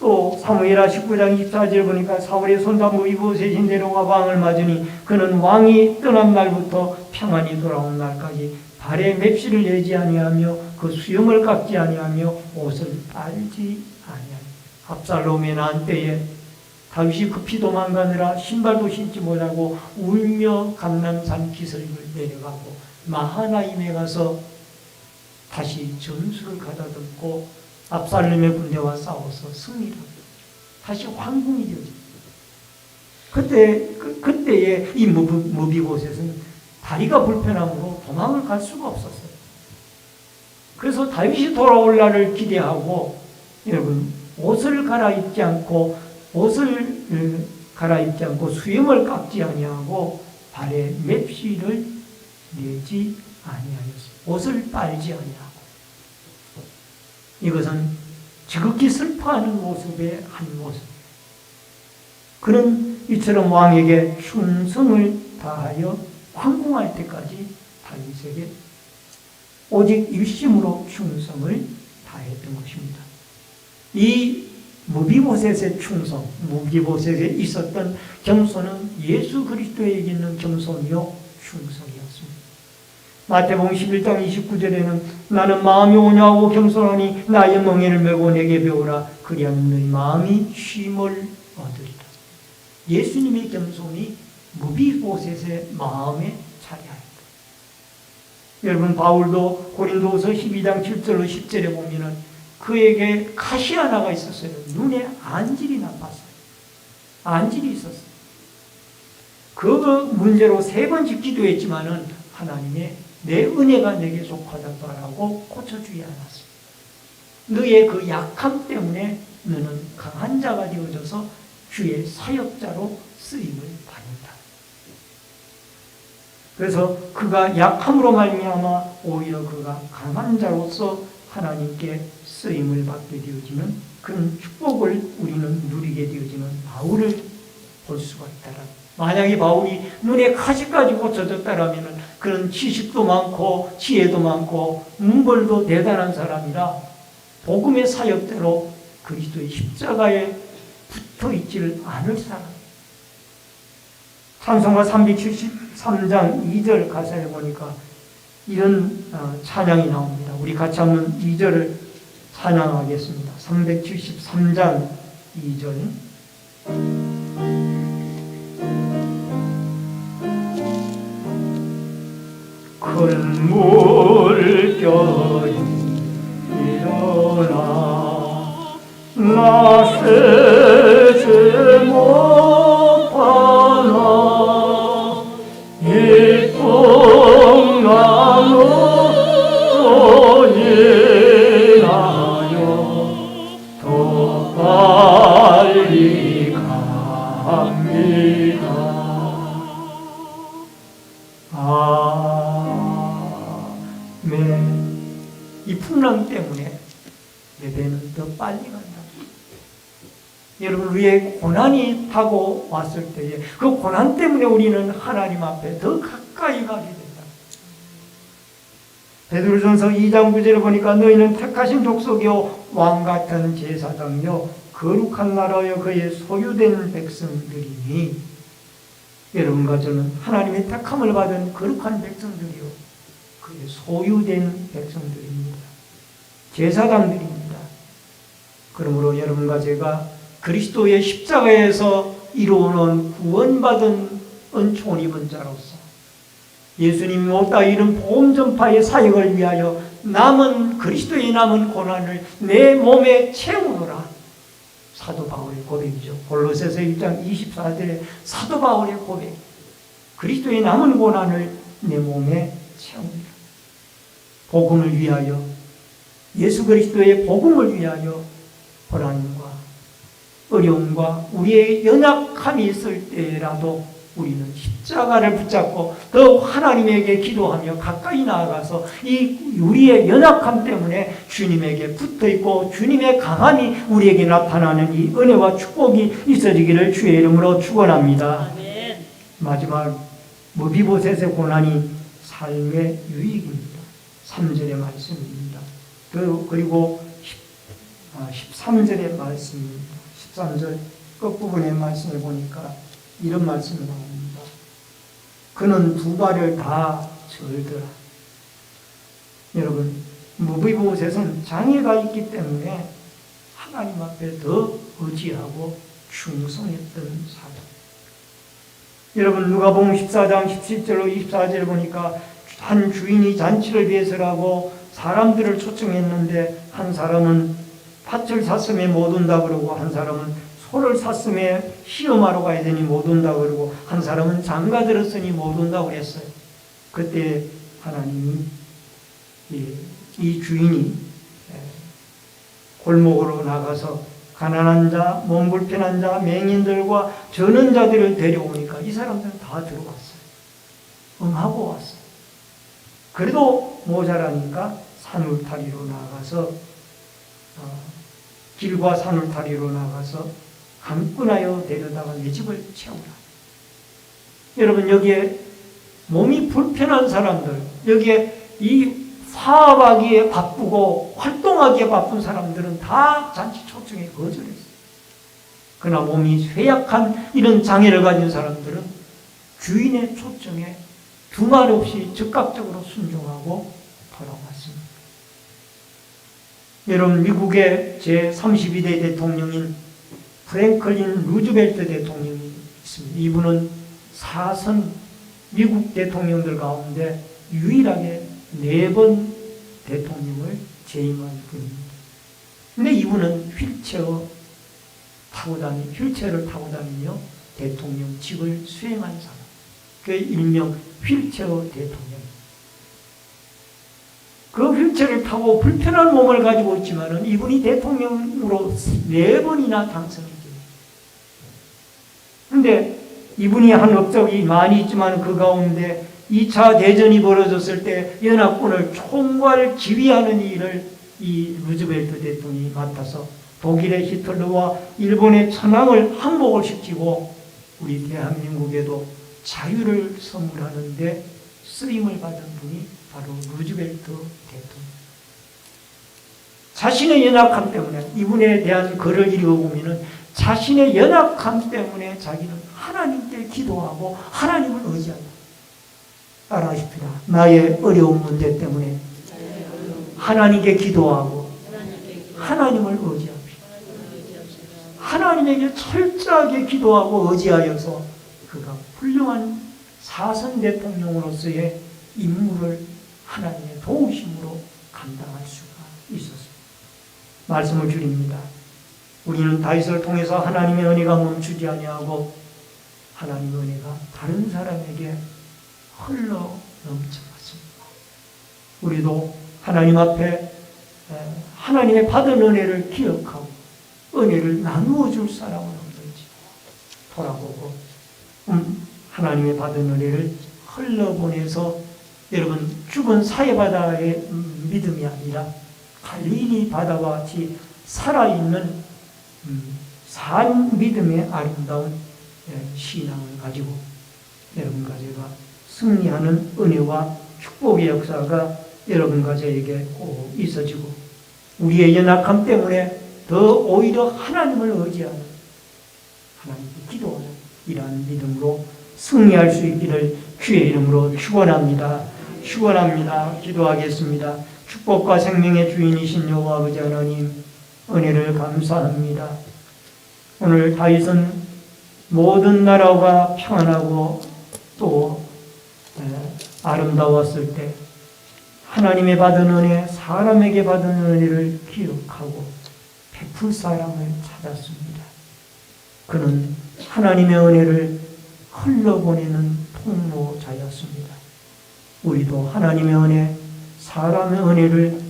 또 사무엘하 19장 24절 보니까 사울의 손자 무비보셋이 내려와 왕을 맞으니 그는 왕이 떠난 날부터 평안히 돌아온 날까지 발에 맵시를 내지 아니하며 그 수염을 깎지 아니하며 옷을 빨지 아니하며 압살롬의 난 때에 다윗이 급히 도망가느라 신발도 신지 못하고 울며 감람산 기슭을 내려가고 마하나임에 가서 다시 전술을 가다듬고 압살롬의 군대와 싸워서 승리를 다시 황궁이 되어집니다. 그때에 이 무비보셋은 다리가 불편함으로 도망을 갈 수가 없었어요. 그래서 다윗이 돌아올 날을 기대하고 여러분 옷을 갈아입지 않고 수염을 깎지 아니하고 발에 맵시를 내지 아니하였어요. 옷을 빨지 아니하고. 이것은 지극히 슬퍼하는 모습의 한 모습. 그는 이처럼 왕에게 충성을 다하여 황궁할 때까지 다윗에게 오직 일심으로 충성을 다했던 것입니다. 이 무비보셋의 충성, 무비보셋에 있었던 겸손은 예수 그리스도에게 있는 겸손이요 충성이었습니다. 마태복음 11장 29절에는 나는 마음이 온유하고 겸손하니 나의 멍에를 메고 내게 배우라 그리하면 너희 마음이 쉼을 얻으리라. 예수님의 겸손이 무비보셋의 마음에 차리하였다. 여러분 바울도 고린도후서 12장 7절로 10절에 보면은 그에게 가시 하나가 있었어요. 눈에 안질이 나빴어요. 안질이 있었어요. 그 문제로 3번씩 기도했지만은 하나님의 내 은혜가 내게 속하다라고 고쳐주지 않았어요. 너의 그 약함 때문에 너는 강한 자가 되어져서 주의 사역자로 쓰임을 받는다. 그래서 그가 약함으로 말미암아 오히려 그가 강한 자로서 하나님께 쓰임을 받게 되어지는 그런 축복을 우리는 누리게 되어지는 바울을 볼 수가 있다라. 만약에 바울이 눈에 가시까지 고쳐졌다라면 그런 지식도 많고 지혜도 많고 문벌도 대단한 사람이라 복음의 사역대로 그리스도의 십자가에 붙어 있지를 않을 사람. 찬송가 373장 2절 가사에 보니까 이런 찬양이 나옵니다. 우리 같이 한번 2절을 찬양하겠습니다. 373장 2절. 큰 물결이 일어나 나 세지 못하나 이 풍랑으로 인하여 더 빨리 갑니다. 이 풍랑 때문에 예배는 더 빨리 간다. 여러분 위에 고난이 타고 왔을 때에 그 고난 때문에 우리는 하나님 앞에 더 가까이 가게 된다. 베드로전서 2장 9절에 보니까 너희는 택하신 족속이요 왕같은 제사장이요 거룩한 나라여 그의 소유된 백성들이니 여러분과 저는 하나님의 택함을 받은 거룩한 백성들이요 그의 소유된 백성들입니다. 제사장들입니다. 그러므로 여러분과 제가 그리스도의 십자가에서 이루어놓은 구원받은 은총을 입은 자로서 예수님이 오다 이른 복음 전파의 사역을 위하여 그리스도의 남은 고난을 내 몸에 채우노라. 사도 바울의 고백이죠. 골로새서 1장 24절에 사도 바울의 고백. 그리스도의 남은 고난을 내 몸에 채웁니다. 복음을 위하여 예수 그리스도의 복음을 위하여 고난과 어려움과 우리의 연약함이 있을 때라도 우리는 십자가를 붙잡고 더 하나님에게 기도하며 가까이 나아가서 이 우리의 연약함 때문에 주님에게 붙어있고 주님의 강함이 우리에게 나타나는 이 은혜와 축복이 있어지기를 주의 이름으로 축원합니다. 아멘. 마지막 무비보셋의 고난이 삶의 유익입니다. 3절의 말씀입니다. 그리고 13절의 말씀입니다. 13절 끝부분의 말씀을 보니까 이런 말씀이 나옵니다. 그는 두 발을 다 절더라. 여러분, 무비보셋은 장애가 있기 때문에 하나님 앞에 더 의지하고 충성했던 사람. 여러분, 누가복음 14장 17절로 24절을 보니까 한 주인이 잔치를 위해서라고 사람들을 초청했는데 한 사람은 팥을 샀음에 못 온다 그러고 한 사람은 소를 샀음에 시험하러 가야 되니 못 온다 그러고 한 사람은 장가 들었으니 못 온다고 그랬어요. 그때 하나님이 이 주인이 골목으로 나가서 가난한 자, 몸 불편한 자, 맹인들과 저는 자들을 데려오니까 이 사람들은 다 들어왔어요. 응하고 왔어요. 그래도 모자라니까 산울타리로 나가서 길과 산울타리로 나가서 강권하여 데려다가 내 집을 채우라. 여러분 여기에 몸이 불편한 사람들, 여기에 이 사업하기에 바쁘고 활동하기에 바쁜 사람들은 다 잔치 초청에 거절했어요. 그러나 몸이 쇠약한 이런 장애를 가진 사람들은 주인의 초청에 두말 없이 즉각적으로 순종하고 돌아왔습니다. 여러분, 미국의 제32대 대통령인 프랭클린 루즈벨트 대통령이 있습니다. 이분은 4선 미국 대통령들 가운데 유일하게 4번 대통령을 재임한 분입니다. 근데 이분은 휠체어를 타고 다니며 대통령직을 수행한 사람. 그 일명 휠체어 대통령. 그 휠체어를 타고 불편한 몸을 가지고 있지만은 이분이 대통령으로 4번이나 당선했습니다. 근데 이분이 한 업적이 많이 있지만 그 가운데 2차 대전이 벌어졌을 때 연합군을 총괄 지휘하는 일을 이 루즈벨트 대통령이 맡아서 독일의 히틀러와 일본의 천황을 항복을 시키고 우리 대한민국에도 자유를 선물하는데 쓰임을 받은 분이 바로 루즈벨트 대통령. 자신의 연약함 때문에 이분에 대한 글을 읽어보면 자신의 연약함 때문에 자기는 하나님께 기도하고 하나님을 의지한다. 따라하십시다. 나의 어려운 문제 때문에 하나님께 기도하고 하나님을 의지합시다. 하나님에게 철저하게 기도하고 의지하여서 그가 훌륭한 4선 대통령으로서의 임무를 하나님의 도우심으로 감당할 수가 있었습니다. 말씀을 드립니다. 우리는 다윗을 통해서 하나님의 은혜가 멈추지 아니하고 하나님의 은혜가 다른 사람에게 흘러 넘쳐갔습니다. 우리도 하나님 앞에 하나님의 받은 은혜를 기억하고 은혜를 나누어 줄 사람은 없는지 돌아보고 하나님의 받은 은혜를 흘러보내서 여러분 죽은 사해바다의 믿음이 아니라 갈릴리 바다와 같이 살아있는 산 믿음의 아름다운 신앙을 가지고 여러분과 제가 승리하는 은혜와 축복의 역사가 여러분과 저에게 꼭 있어지고 우리의 연약함 때문에 더 오히려 하나님을 의지하는 하나님께 기도하는 이러한 믿음으로 승리할 수 있기를 주의 이름으로 축원합니다. 축원합니다. 기도하겠습니다. 축복과 생명의 주인이신 여호와 아버지 하나님 은혜를 감사합니다. 오늘 다윗은 모든 나라가 평안하고 또 아름다웠을 때 하나님의 받은 은혜, 사람에게 받은 은혜를 기억하고 베풀 사람을 찾았습니다. 그는 하나님의 은혜를 흘러보내는 통로자였습니다. 우리도 하나님의 은혜, 사람의 은혜를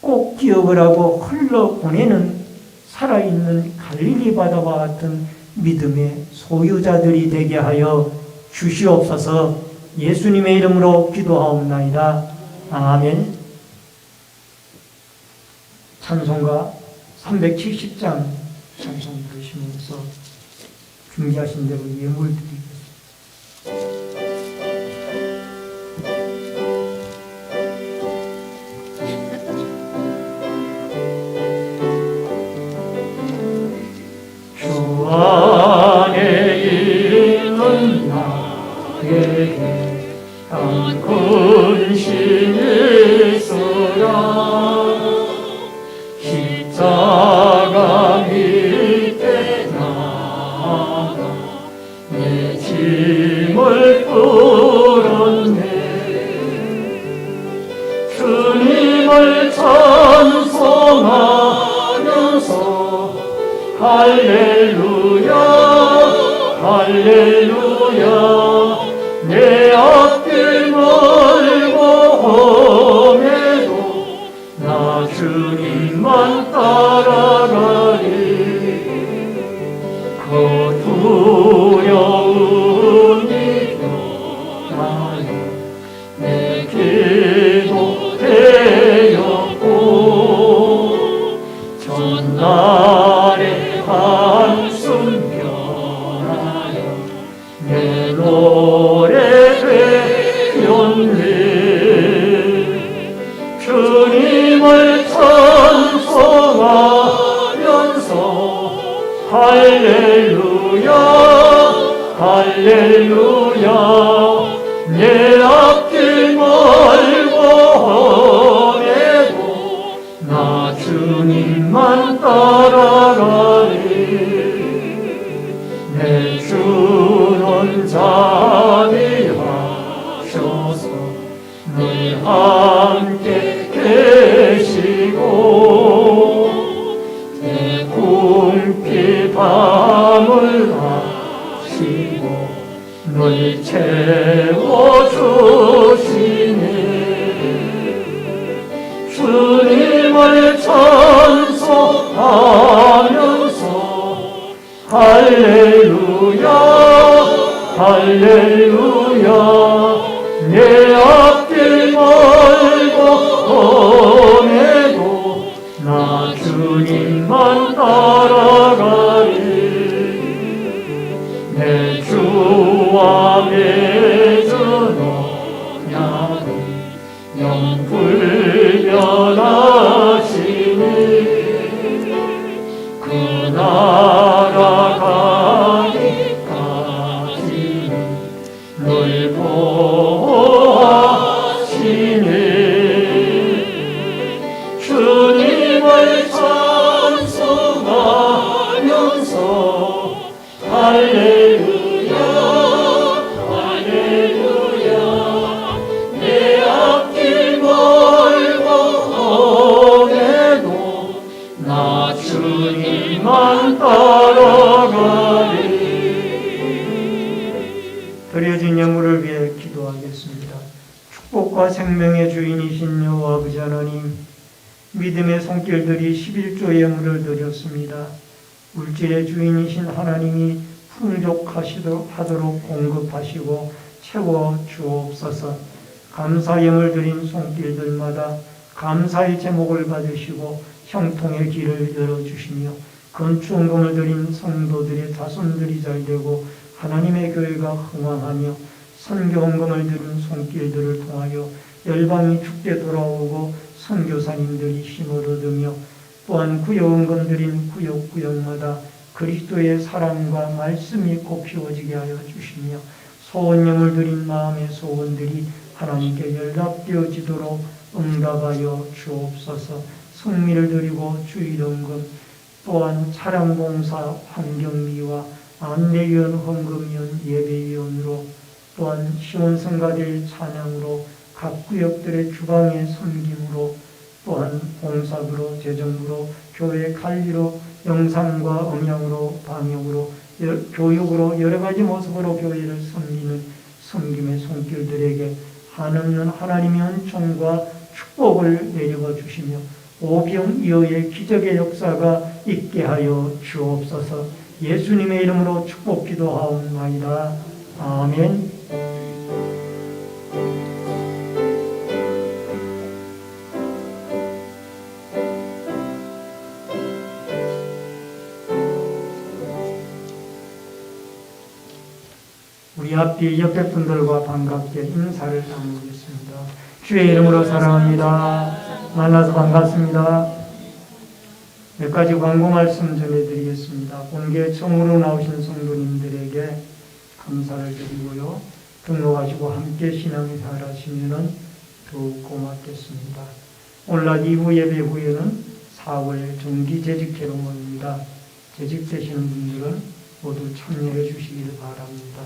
꼭 기억을 하고 흘러보내는 살아있는 갈릴리 바다와 같은 믿음의 소유자들이 되게 하여 주시옵소서. 예수님의 이름으로 기도하옵나이다. 아멘. 찬송가 370장 찬송 부르시면서 준비하신 대로 예물 드리겠습니다. 주 안에 있는 나에게 단 근심이 있으라 십자가 밑에 나가 내 짐을 풀었네. 주님을 찬송하면서 할렐루야 할렐루야 내 앞길 멀고 험해도 나 주님만 따라가리. 그 두려움이 떠나요 내 기도 되었고 전날의 한숨 변하여 내 앞길 멀고 험해도 나 주님만 따라가리. 내 주는 자비하셔서 늘 함께 계시고 내 궁핍 밤을 하시고 늘 채워주시네. 주님을 찬송하면서 할렐루야 할렐루야. 내 앞길 멀고 험해도 나 주님만 따라가리. 내 주와 맺은 언약은 영불변하시니 그 나라 가기까지 늘 보호하시니 주님을 찬송하면서 할렐루야 할렐루야. 내 앞길 멀고 험해도 나 주님만 따라가리. 드려진 예물을 위해 기도하겠습니다. 축복과 생명의 주인이신 여호와 아버지 하나님, 믿음의 손길들이 11조 예물을 드렸습니다. 물질의 주인이신 하나님이 풍족하도록 공급하시고 채워 주옵소서. 감사 예물 드린 손길들마다 감사의 제목을 받으시고 형통의 길을 열어주시며 건축원금을 드린 성도들의 자손들이 잘되고 하나님의 교회가 흥왕하며 선교원금을 드린 손길들을 통하여 열방이 죽게 돌아오고 선교사님들이 힘을 얻으며 또한 구역원금 드린 구역마다 그리스도의 사랑과 말씀이 곱피워지게 하여 주시며 소원령을 드린 마음의 소원들이 하나님께 연락되어지도록 응답하여 주옵소서. 성미를 드리고 주일원금 또한 차량공사 환경비와 안내위원 헌금위원 예배위원으로 또한 시원성가될 찬양으로 각 구역들의 주방의 섬김으로 또한 봉사부로 재정부로 교회 관리로 영상과 음향으로 방역으로 교육으로 여러 가지 모습으로 교회를 섬기는 섬김의 손길들에게 한없는 하나님의 은총과 축복을 내려가 주시며 오병이어의 기적의 역사가 있게 하여 주옵소서. 예수님의 이름으로 축복 기도하옵나이다. 아멘. 우리 앞뒤 옆에 분들과 반갑게 인사를 나누겠습니다. 주의 이름으로 사랑합니다. 만나서 반갑습니다. 몇 가지 광고 말씀 전해드리겠습니다. 본교회 처음으로 나오신 성도님들에게 감사를 드리고요. 등록하시고 함께 신앙생활 하시면 더욱 고맙겠습니다. 오늘 낮 2부 예배 후에는 4월 정기 재직 제로모입니다. 재직되시는 분들은 모두 참여해 주시기를 바랍니다.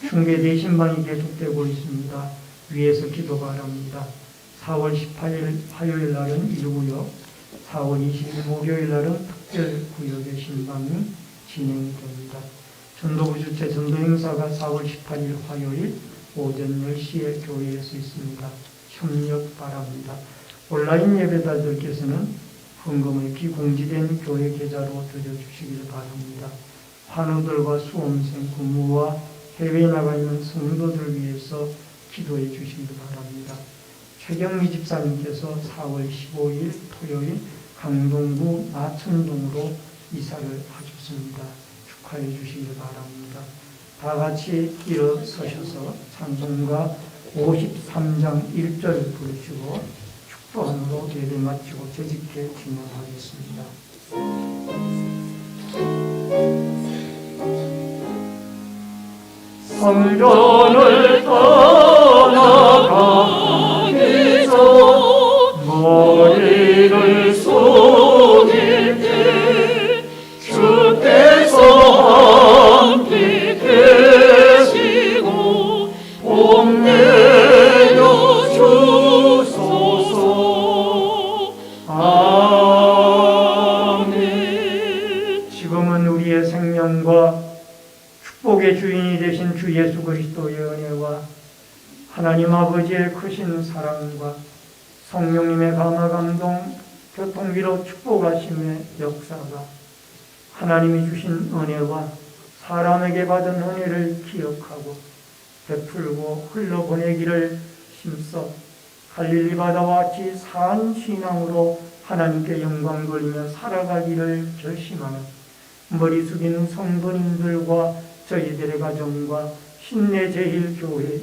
중계 대신방이 계속되고 있습니다. 위에서 기도 바랍니다. 4월 18일 화요일 날은 1구역, 4월 20일 목요일 날은 특별구역의 신방이 진행이 됩니다. 전도부 주최 전도 행사가 4월 18일 화요일 오전 10시에 교회에서 있습니다. 협력 바랍니다. 온라인 예배자들께서는 헌금을 비공지된 교회 계좌로 드려주시기를 바랍니다. 환우들과 수험생, 근무와 해외에 나가 있는 성도들 위해서 기도해 주시기 바랍니다. 최경미 집사님께서 4월 15일 토요일 강동구 마천동으로 이사를 하셨습니다. 축하해 주시기 바랍니다. 다 같이 일어서셔서 찬송가 53장 1절 부르시고 축도함으로 예배 마치고 재직해 진행하겠습니다. 성전을 떠 성령과 축복의 주인이 되신 주 예수 그리스도의 은혜와 하나님 아버지의 크신 사랑과 성령님의 감화 감동 교통비로 축복하심의 역사가 하나님이 주신 은혜와 사람에게 받은 은혜를 기억하고 베풀고 흘러보내기를 힘써 갈릴리 바다와 같이 산 신앙으로 하나님께 영광 돌리며 살아가기를 결심하는 머리 숙이는 성도님들과 저희들의 가정과 신내제일교회